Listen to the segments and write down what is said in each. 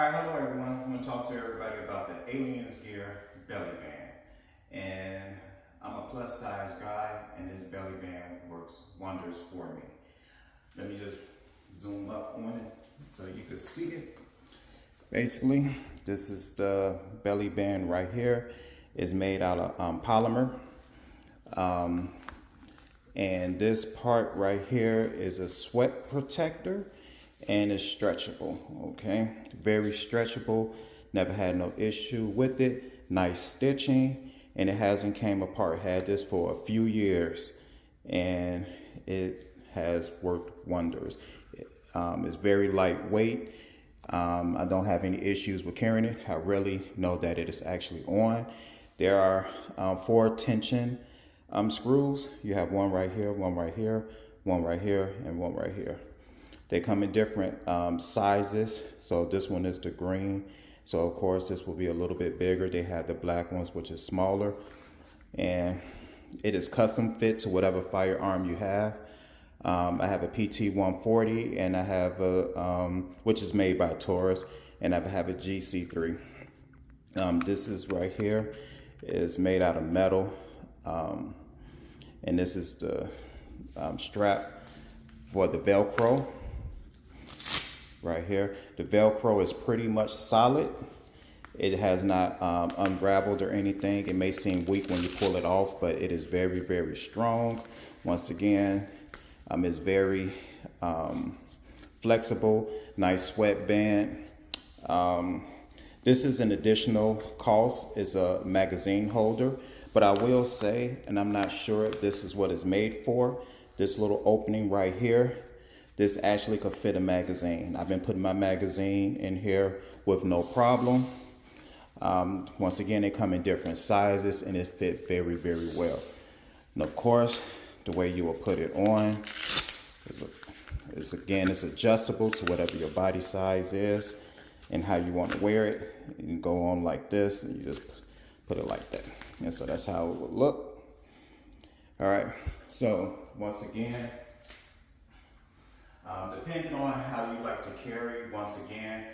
All right, hello everyone. I'm going to talk to everybody about the Aliens Gear belly band. And I'm a plus size guy, and this belly band works wonders for me. Let me just zoom up on it so you can see it. Basically, this is the belly band right here. It's made out of polymer. And this part right here is a sweat protector, and it's stretchable. Okay, very stretchable. Never had no issue with it. Nice stitching, and it hasn't came apart. Had this for a few years, and it has worked wonders. It's very lightweight. I don't have any issues with carrying it. I really know that it is actually on. There are 4 tension screws. You have one right here, one right here, one right here, and one right here. They come in different sizes. So this one is the green. So of course this will be a little bit bigger. They have the black ones, which is smaller. And it is custom fit to whatever firearm you have. I have a PT 140, and I have a, which is made by Taurus, and I have a GC3. This is right here is made out of metal. And this is the strap for the Velcro right here. The Velcro is pretty much solid. It has not unraveled or anything. It may seem weak when you pull it off, but it is very, very strong. Once again, it's very flexible, nice sweatband. This is an additional cost. It's a magazine holder, but I will say, and I'm not sure if this is what it's made for, this little opening right here, this actually could fit a magazine. I've been putting my magazine in here with no problem. Once again, they come in different sizes, and it fit very, very well. And of course, the way you will put it on is again, it's adjustable to whatever your body size is and how you want to wear it. You can go on like this, and you just put it like that. And so that's how it would look. All right, so once again, depending on how you like to carry, once again,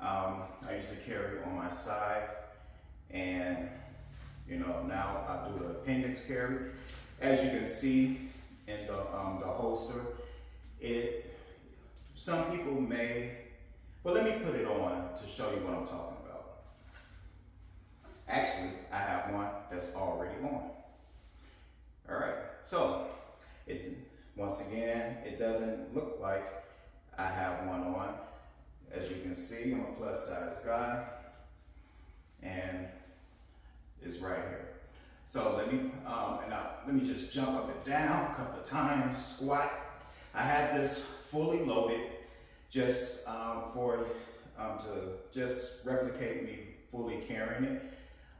I used to carry on my side, and now I do the appendix carry. As you can see in the holster, some people may, well, let me put it on to show you what I'm talking about. Actually, I have one that's already on. All right, so once again, it doesn't look like I have one on. As you can see, I'm a plus size guy, and it's right here. So let me just jump up and down a couple of times, squat. I have this fully loaded just to just replicate me fully carrying it.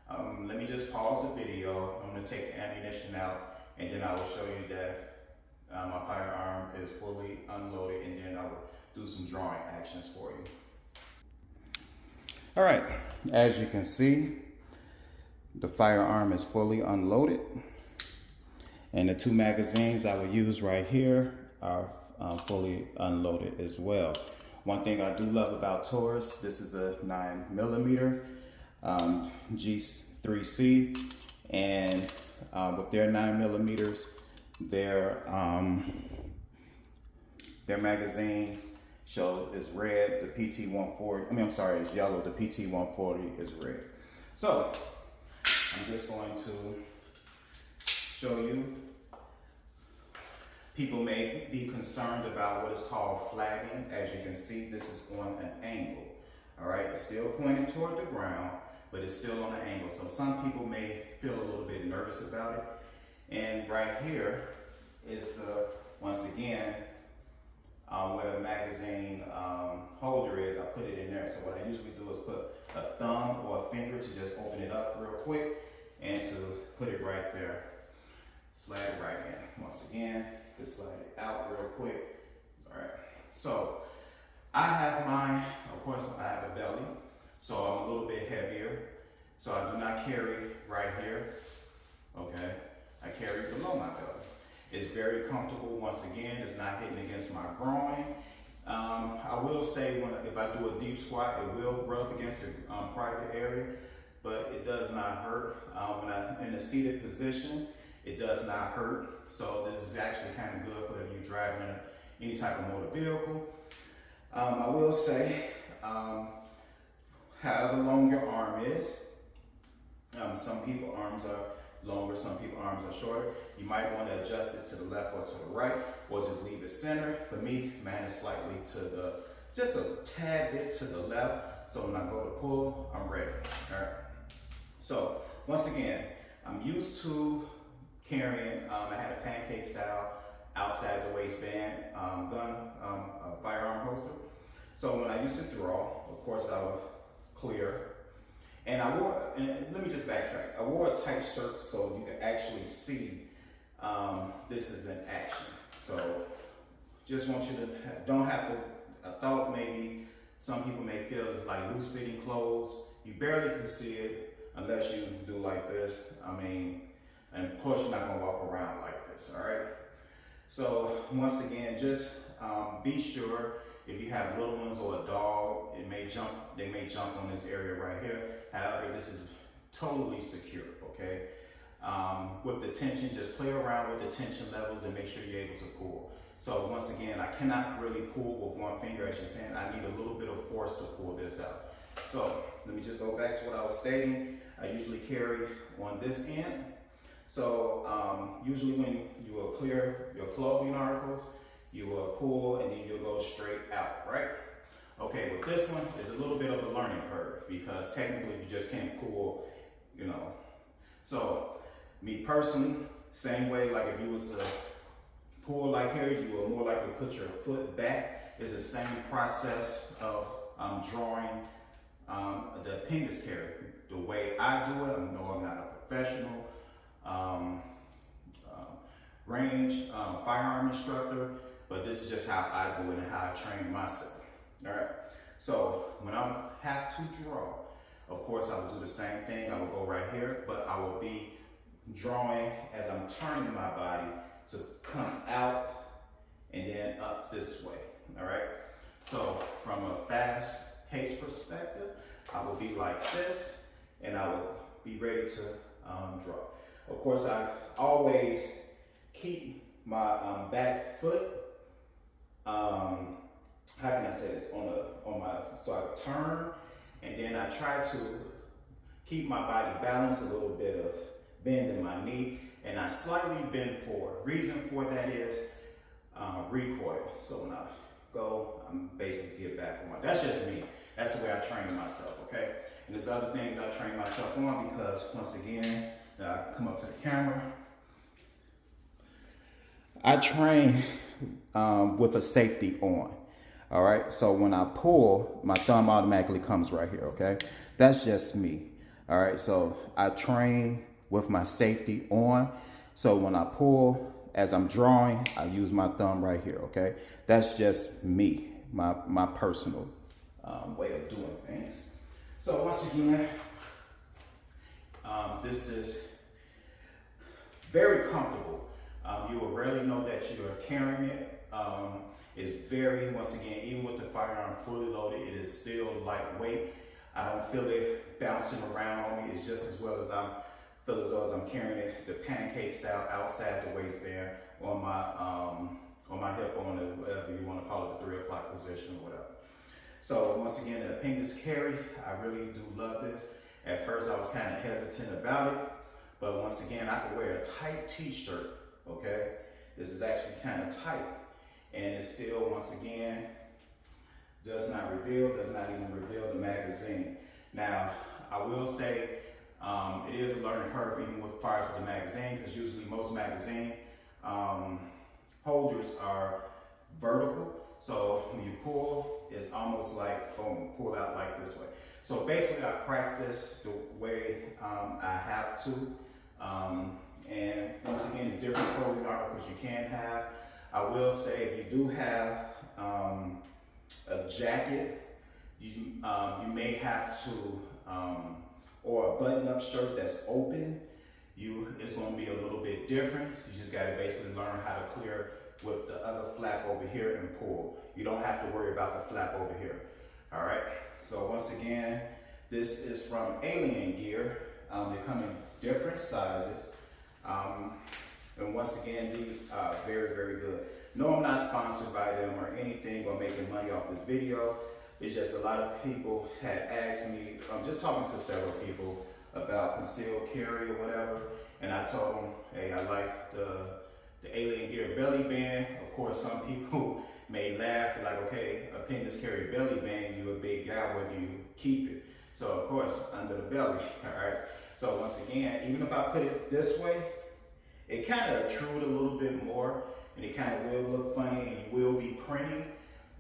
Let me just pause the video. I'm going to take the ammunition out, and then I will show you that my firearm is fully unloaded, and then I will do some drawing actions for you. All right, as you can see, the firearm is fully unloaded, and the 2 magazines I will use right here are fully unloaded as well. One thing I do love about Taurus, this is a 9mm G3C, and with their 9mm, their magazines shows is red. The PT 140, it's yellow. The PT 140 is red. So I'm just going to show you. People may be concerned about what is called flagging. As you can see, this is on an angle. All right, it's still pointing toward the ground, but it's still on an angle. So some people may feel a little bit nervous about it. And right here is once again, where the magazine holder is, I put it in there. So what I usually do is put a thumb or a finger to just open it up real quick, and to put it right there. Slide it right in. Once again, just slide it out real quick. All right, so I have mine, of course I have a belly, so I'm a little bit heavier. So I do not carry right here, okay? I carry below my belly. It's very comfortable. Once again, it's not hitting against my groin. I will say if I do a deep squat, it will rub against the private area, but it does not hurt. When I'm in a seated position, it does not hurt. So this is actually kind of good for if you're driving any type of motor vehicle. I will say, however long your arm is, some people arms are longer, some people arms are shorter. You might want to adjust it to the left or to the right, or just leave it center. For me, man, it's slightly just a tad bit to the left. So when I go to pull, I'm ready. All right. So once again, I'm used to carrying, I had a pancake style outside the waistband firearm holster. So when I used to draw, of course I would clear. And let me just backtrack. I wore a tight shirt so you can actually see this is in action. So just want you to, don't have to, I thought maybe some people may feel like loose fitting clothes. You barely can see it unless you do like this. I mean, and of course you're not gonna walk around like this, all right? So once again, just be sure if you have little ones or a dog, they may jump on this area right here. However, this is totally secure, okay? With the tension, just play around with the tension levels and make sure you're able to pull. So once again, I cannot really pull with one finger, as you're saying. I need a little bit of force to pull this out. So let me just go back to what I was stating. I usually carry on this end. So usually when you will clear your clothing articles, you will pull and then you'll go straight out, right? Okay, with this one, it's a little bit of a learning curve because technically you just can't pull, you know. So me personally, same way, like if you was to pull like here, you will more likely put your foot back. It's the same process of drawing the appendix carry. The way I do it, I know I'm not a professional firearm instructor, but this is just how I do it and how I train myself. All right. So when I have to draw, of course I will do the same thing. I will go right here, but I will be drawing as I'm turning my body to come out and then up this way. All right. So from a fast pace perspective, I will be like this, and I will be ready to draw. Of course, I always keep my back foot, how can I say this, so I turn, and then I try to keep my body balanced, a little bit of bend in my knee, and I slightly bend forward. Reason for that is recoil. So when I go, I'm basically get back on. That's just me. That's the way I train myself, okay? And there's other things I train myself on because, once again, I come up to the camera. I train with a safety on, all right? So when I pull, my thumb automatically comes right here, okay? That's just me, all right? So I train with my safety on. So when I pull, as I'm drawing, I use my thumb right here, okay? That's just me, my personal way of doing things. So once again, this is very comfortable. You will rarely know that you are carrying it. It's very, once again, even with the firearm fully loaded, it is still lightweight. I don't feel it bouncing around on me. It's just as well as I feel as though as I'm carrying it, the pancake style outside the waistband on my hip, on the, whatever you want to call it, the 3 o'clock position or whatever. So once again, the appendix carry, I really do love this. At first I was kind of hesitant about it, but once again, I can wear a tight t-shirt, okay? This is actually kind of tight, and it still, once again, does not even reveal the magazine. Now, I will say, it is a learning curve even with fires with the magazine, because usually most magazine holders are vertical. So when you pull, it's almost like, boom, pull out like this way. So basically I practice the way I have to. And once again, it's different clothing articles you can have. I will say if you do have a jacket, you may have to, or a button-up shirt that's open, it's going to be a little bit different. You just got to basically learn how to clear with the other flap over here and pull. You don't have to worry about the flap over here. All right, so once again, this is from Alien Gear. They come in different sizes. And once again, these are very, very good. No, I'm not sponsored by them or anything or making money off this video. It's just a lot of people had asked me, I'm just talking to several people about concealed carry or whatever. And I told them, hey, I like the Alien Gear belly band. Of course, some people may laugh, like, okay, a pinless carry belly band, you're a big guy, where do you keep it? So of course, under the belly, all right? So once again, even if I put it this way, it kind of intrude a little bit more, and it kind of will look funny, and you will be printing.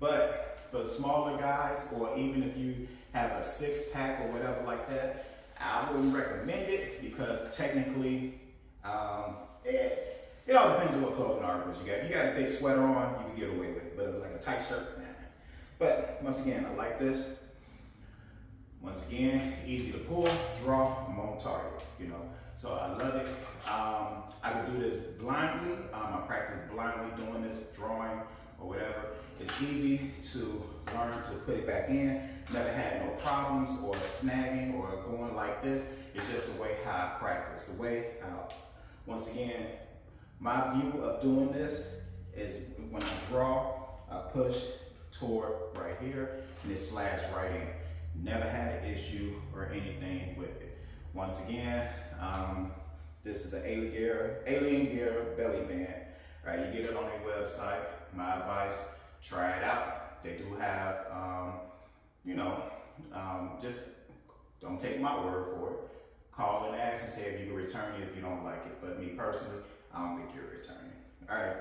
But for smaller guys, or even if you have a 6-pack or whatever like that, I wouldn't recommend it, because technically, it all depends on what clothing articles you got. If you got a big sweater on, you can get away with it, but like a tight shirt, nah. But once again, I like this. Once again, easy to pull, draw, I'm on target, you know. So I love it. I can do this blindly. I practice blindly doing this, drawing or whatever. It's easy to learn to put it back in. Never had no problems or snagging or going like this. It's just the way how I practice, the way how, once again, my view of doing this is when I draw, I push toward right here and it slides right in. Never had an issue or anything with it. Once again, this is an Alien Gear belly band. Right, you get it on their website. My advice, try it out. They do have, just don't take my word for it. Call and ask and say if you can return it if you don't like it. But me personally, I don't think you're returning. All right.